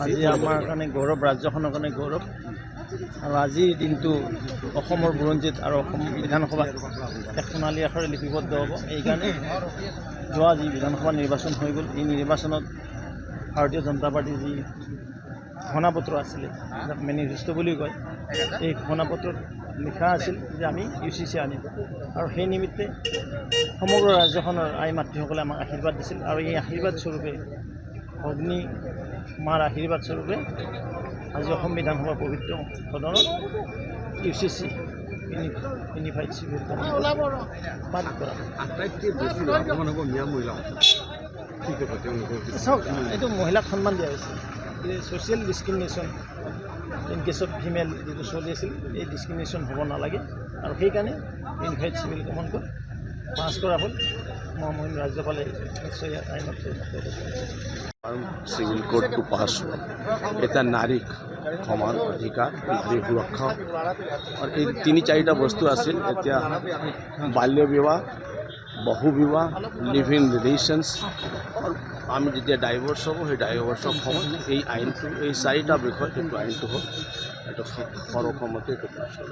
আজি আমাৰ কাৰণে গৌৰৱ, ৰাজ্যখনৰ কাৰণে গৌৰৱ। আৰু আজিৰ দিনটো অসমৰ বুৰঞ্জীত আৰু অসম বিধানসভাত এক সোণালী আখৰে লিপিবদ্ধ হ'ব। এইকাৰণে যোৱা যি বিধানসভা নিৰ্বাচন হৈ গ'ল, এই নিৰ্বাচনত ভাৰতীয় জনতা পাৰ্টীৰ যি ঘোষণাপত্ৰ আছিলে, যাক মেনিফেষ্টো বুলি কয়, এই ঘোষণাপত্ৰত লিখা আছিল যে আমি UCC আনিম। আৰু সেই নিমিত্তে সমগ্ৰ ৰাজ্যখনৰ আই মাতৃসকলে আমাক আশীৰ্বাদ দিছিল। আৰু এই আশীৰ্বাদ স্বৰূপে, অগ্নি মাৰ আশীৰ্বাদ স্বৰূপে আজি অসম বিধানসভাৰ পবিত্ৰ সদনত UCC ইউনিফাইড চিভিল পাঠ কৰা। চাওক, এইটো মহিলাক সন্মান দিয়া হৈছে। Social discrimination in case of female যিটো চলি আছিল, এই ডিছক্ৰিমিনেশ্যন হ'ব নালাগে। আৰু সেইকাৰণে unified civil common code pass কৰা হ'ল। মহামহিম ৰাজ্যপালে নিশ্চয় ইয়াত আইনত চিভিল কোডটো পাছ হোৱা এটা নাৰীক সমান অধিকাৰ, নাৰী সুৰক্ষা আৰু এই 3-4টা বস্তু আছিল। এতিয়া বাল্য বিবাহ, বহু বিবাহ, লিভ ইন ৰিলেশ্যনছ আৰু আমি যেতিয়া ডাইভৰ্চ হ'ব, সেই ডাইভৰ্চৰ সময়ত এই আইনটো, এই 4টা বিষয়ত এইটো আইনটো হ'ল, এইটো সৰ্বসন্মতি এইটো পাছ হ'ব।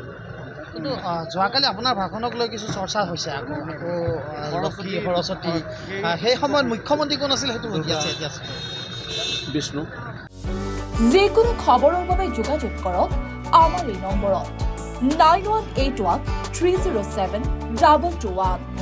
কিন্তু যোৱাকালি আপোনাৰ ভাষণক লৈ কিছু চৰ্চা হৈছে। আকৌ লক্ষ্মী সৰস্বতী, সেই সময়ত মুখ্যমন্ত্ৰী কোন আছিল সেইটো সুধি আছে এতিয়া বিষ্ণু। যিকোনো খবৰৰ বাবে যোগাযোগ কৰক আমাৰ এই নম্বৰত 9181 307 221।